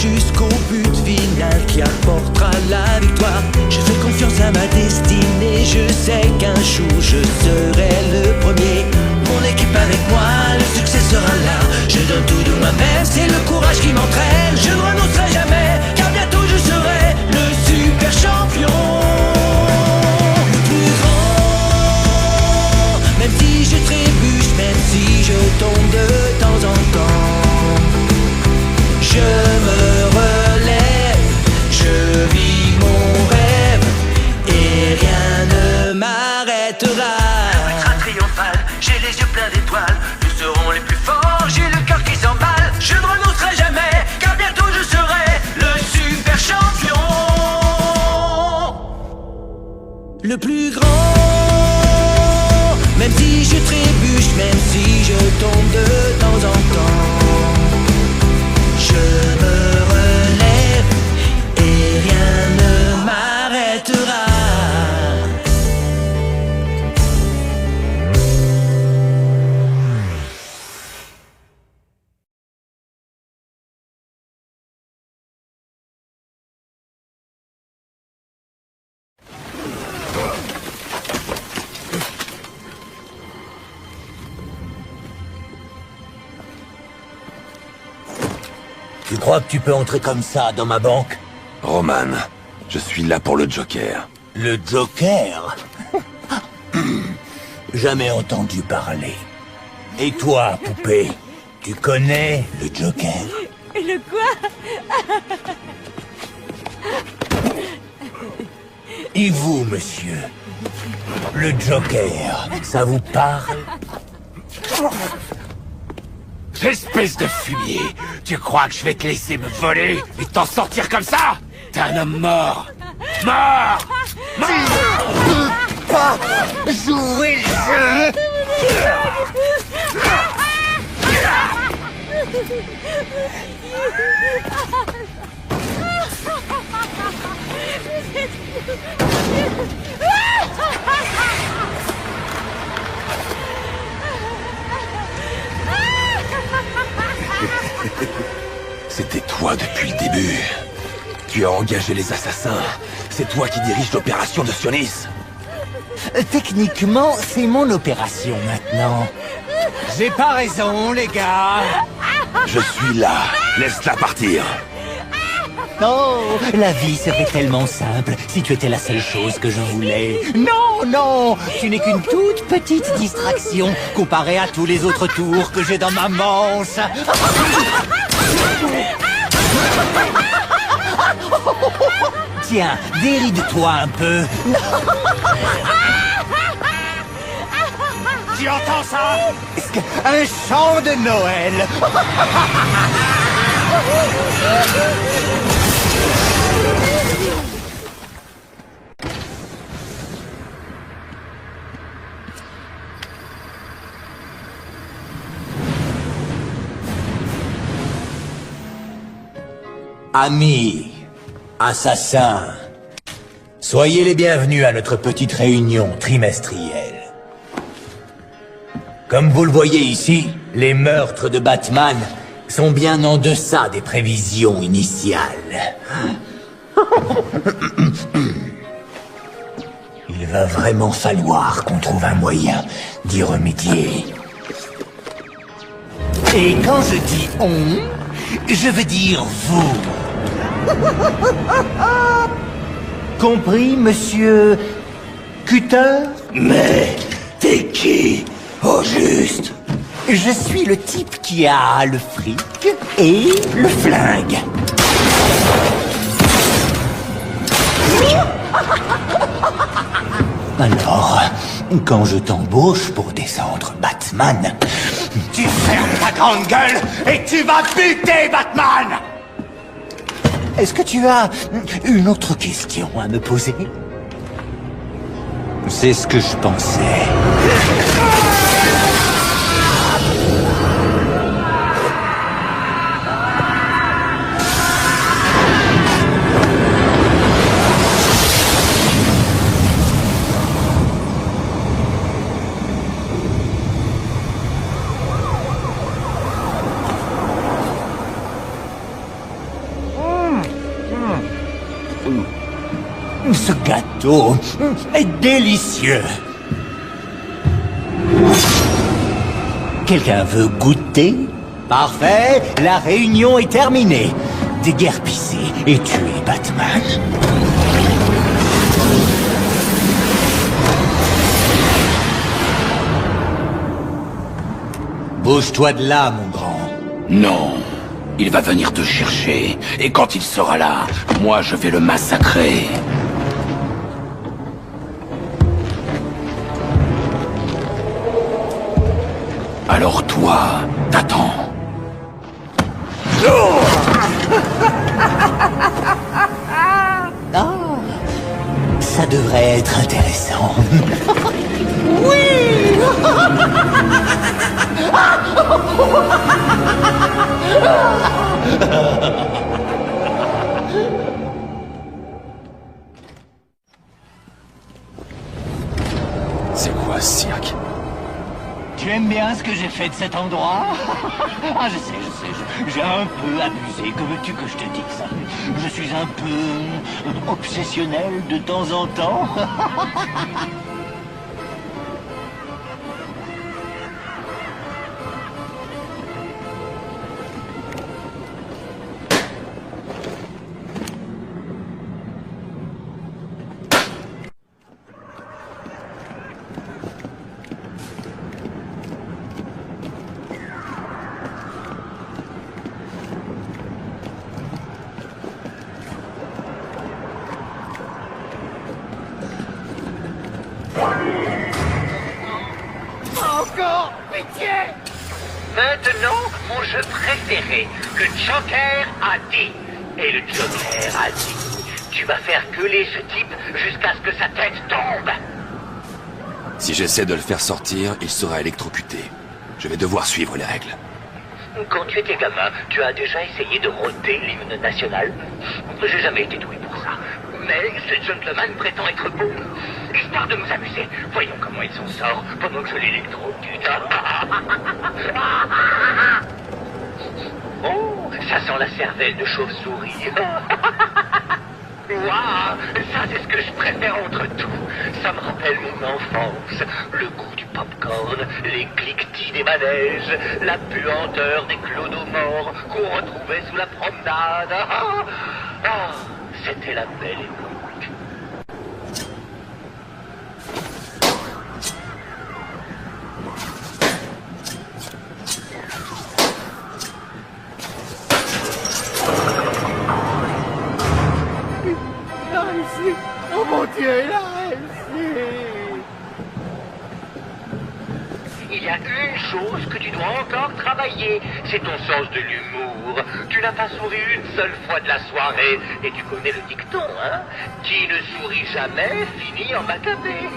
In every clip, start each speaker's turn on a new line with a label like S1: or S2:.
S1: jusqu'au but final qui apportera la victoire. Je fais confiance à ma destinée, je sais qu'un jour je serai le premier. Mon équipe avec moi, le succès sera là. Je donne tout de moi-même, c'est le courage qui m'entraîne. Je ne renoncerai jamais, car bientôt je serai le super champion. Le plus grand, même si je trébuche, même si je tombe de temps en temps. Je me relève, je vis mon rêve et rien ne m'arrêtera. Le but sera triomphal, j'ai les yeux pleins d'étoiles. Nous serons les plus forts, j'ai le cœur qui s'emballe. Je ne renoncerai jamais, car bientôt je serai le super champion. Le plus grand, même si je trébuche, même si je tombe de temps en temps. Je me relève et rien ne m'arrêtera.
S2: Tu crois que tu peux entrer comme ça dans ma banque?
S3: Roman, je suis là pour le Joker.
S2: Le Joker? Jamais entendu parler. Et toi, poupée, tu connais le Joker?
S4: Le quoi?
S2: Et vous, monsieur? Le Joker, ça vous parle?
S3: Espèce de fumier! Tu crois que je vais te laisser me voler et t'en sortir comme ça? T'es un homme mort! Mort! Mort!
S2: Pas jouer le jeu!
S3: C'était toi depuis le début. Tu as engagé les assassins. C'est toi qui dirige l'opération de Sionis.
S2: Techniquement, c'est mon opération maintenant. J'ai pas raison, les gars.
S3: Je suis là. Laisse-la partir.
S2: Oh, la vie serait tellement simple si tu étais la seule chose que je voulais. Non, non, tu n'es qu'une toute petite distraction comparée à tous les autres tours que j'ai dans ma manche. Tiens, déride-toi un peu. Tu entends ça? Un chant de Noël. Amis, assassins, soyez les bienvenus à notre petite réunion trimestrielle. Comme vous le voyez ici, les meurtres de Batman sont bien en deçà des prévisions initiales. Il va vraiment falloir qu'on trouve un moyen d'y remédier. Et quand je dis « on », je veux dire « vous ». Compris, monsieur Cutter?
S1: Mais t'es qui, au juste?
S2: Je suis le type qui a le fric et le flingue. Alors, quand je t'embauche pour descendre Batman, tu fermes ta grande gueule et tu vas buter Batman! Est-ce que tu as une autre question à me poser? C'est ce que je pensais. Ce gâteau est délicieux. Quelqu'un veut goûter? Parfait, la réunion est terminée. Déguerpisser et tuer Batman. Bouge-toi de là, mon grand.
S3: Non. Il va venir te chercher. Et quand il sera là, moi je vais le massacrer. Alors toi, t'attends.
S2: Ah, ça devrait être intéressant.
S3: C'est quoi ce cirque?
S2: Tu aimes bien ce que j'ai fait de cet endroit? Ah, je sais, j'ai un peu abusé. Que veux-tu que je te dise? Je suis un peu obsessionnel de temps en temps.
S4: Encore pitié! Maintenant, mon jeu préféré, le Joker a dit. Et le Joker a dit, tu vas faire gueuler ce type jusqu'à ce que sa tête tombe.
S3: Si j'essaie de le faire sortir, il sera électrocuté. Je vais devoir suivre les règles.
S4: Quand tu étais gamin, tu as déjà essayé de rôder l'hymne national? J'ai jamais été doué pour ça. Mais ce gentleman prétend être beau. Histoire de nous amuser, voyons comment il s'en sort pendant que je l'électrocute. Oh, ça sent la cervelle de chauve-souris. Waouh, ça c'est ce que je préfère entre tout. Ça me rappelle mon enfance, le goût du popcorn, les cliquetis des manèges, la puanteur des clodos morts qu'on retrouvait sous la promenade. C'était la belle époque.
S5: Oh mon Dieu, il a réussi!
S4: Il y a une chose que tu dois encore travailler, c'est ton sens de l'humour. Tu n'as pas souri une seule fois de la soirée, et tu connais le dicton, hein? Qui ne sourit jamais finit en macabé.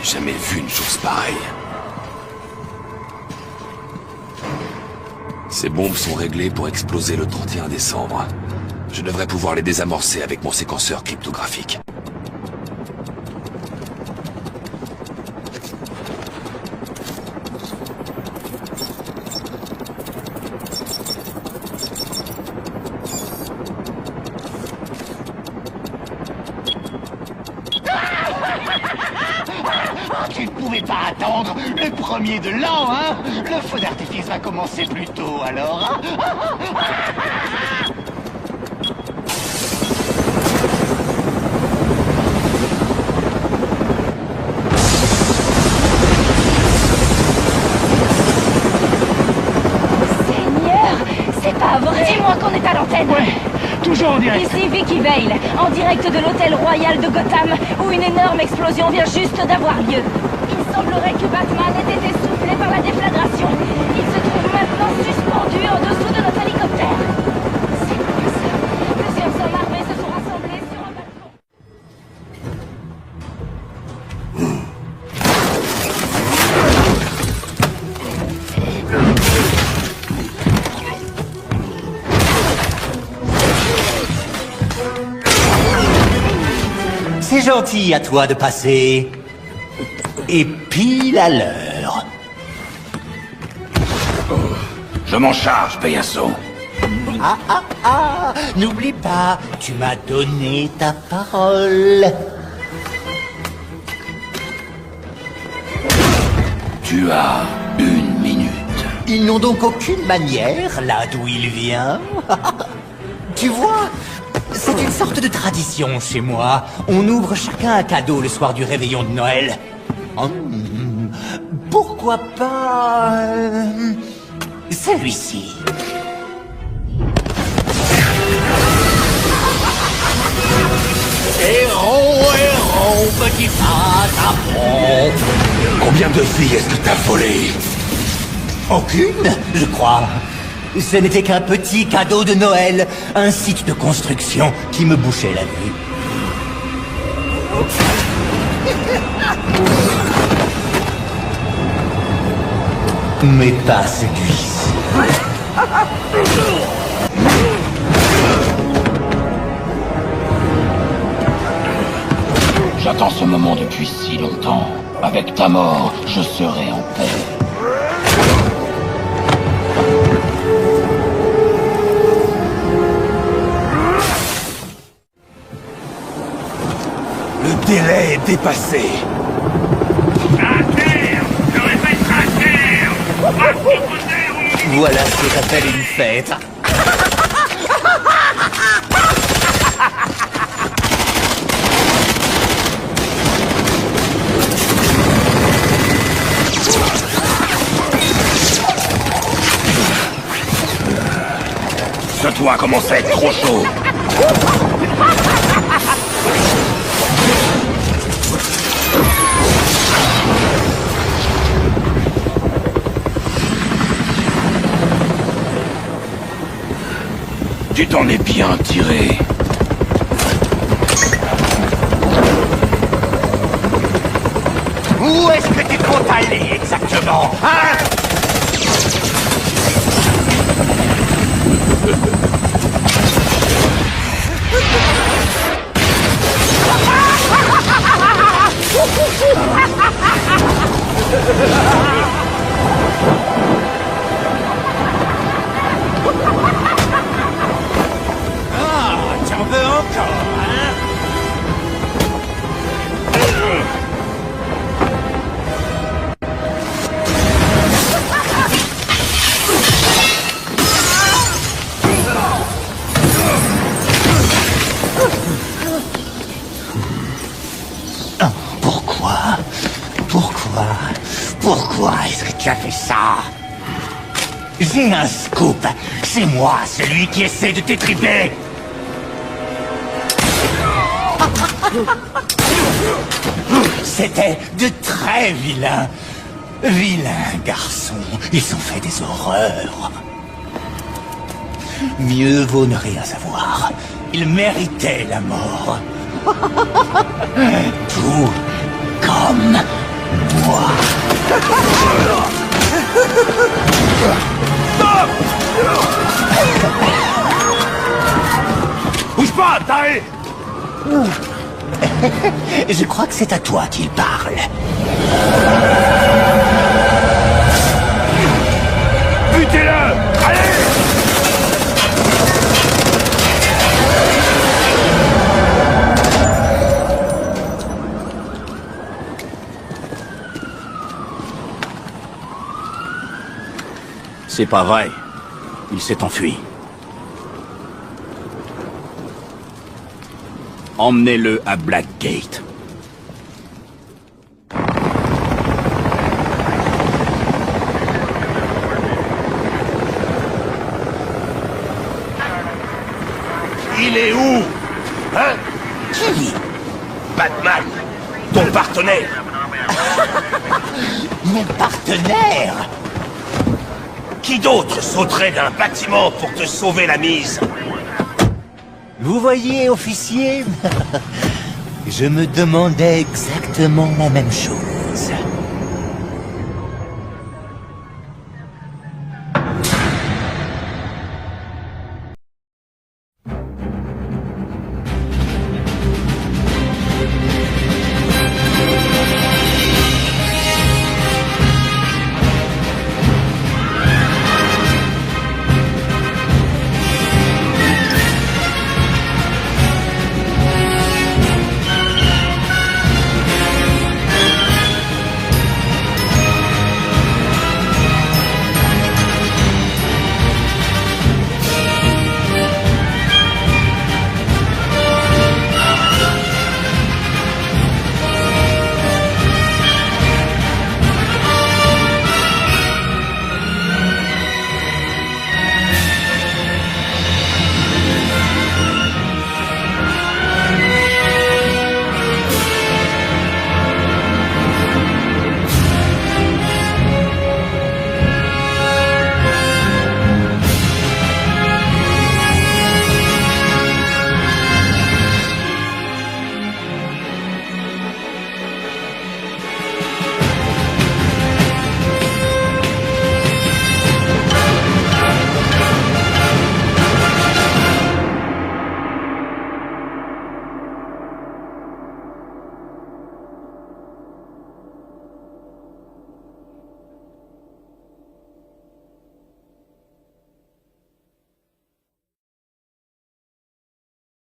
S3: J'ai jamais vu une chose pareille. Ces bombes sont réglées pour exploser le 31 décembre. Je devrais pouvoir les désamorcer avec mon séquenceur cryptographique.
S2: Tu ne pouvais pas attendre le 1er de l'an, hein? Le feu d'artifice va commencer plus tôt, alors, hein?
S6: Dis-moi qu'on est à l'antenne.
S5: Ouais, toujours en direct.
S6: Ici Vicky Vale, en direct de l'hôtel royal de Gotham, où une énorme explosion vient juste d'avoir lieu. Il semblerait que Batman ait été soufflé par la déflagration. Il se trouve maintenant suspendu en dessous de notre hélicoptère. C'est quoi ça? Plusieurs hommes armés se sont rassemblés sur un balcon.
S2: C'est gentil à toi de passer. Et pile à l'heure.
S3: Je m'en charge, Payasso.
S2: N'oublie pas, tu m'as donné ta parole.
S3: Tu as 1 minute.
S2: Ils n'ont donc aucune manière, là d'où il vient. Tu vois, c'est une sorte de tradition chez moi. On ouvre chacun un cadeau le soir du réveillon de Noël. Pourquoi pas celui-ci? Héros, petit patapon.
S3: Combien de filles est-ce que t'as volé?
S2: Aucune, je crois. Ce n'était qu'un petit cadeau de Noël, un site de construction qui me bouchait la vue. Mais pas celui-ci.
S3: J'attends ce moment depuis si longtemps. Avec ta mort, je serai en paix. Le délai est dépassé.
S2: Voilà ce que j'appelle une fête.
S3: Ce toit commence à être trop chaud. Tu t'en es bien tiré.
S2: Où est-ce que tu comptes aller exactement, hein? T'en veux encore, hein? Pourquoi est-ce que tu as fait ça? J'ai un scoop. C'est moi, celui qui essaie de t'étriper. C'était de très vilains garçons. Ils ont fait des horreurs. Mieux vaut ne rien savoir. Ils méritaient la mort. Tout comme moi.
S3: Bouge pas, Tae!
S2: Je crois que c'est à toi qu'il parle.
S3: Butez-le! Allez!
S7: C'est pas vrai. Il s'est enfui. Emmenez-le à Blackgate.
S3: Hein?
S2: Qui?
S3: Batman, ton partenaire.
S2: Mon partenaire?
S3: Qui d'autre sauterait d'un bâtiment pour te sauver la mise?
S2: Vous voyez, officier, je me demandais exactement la même chose.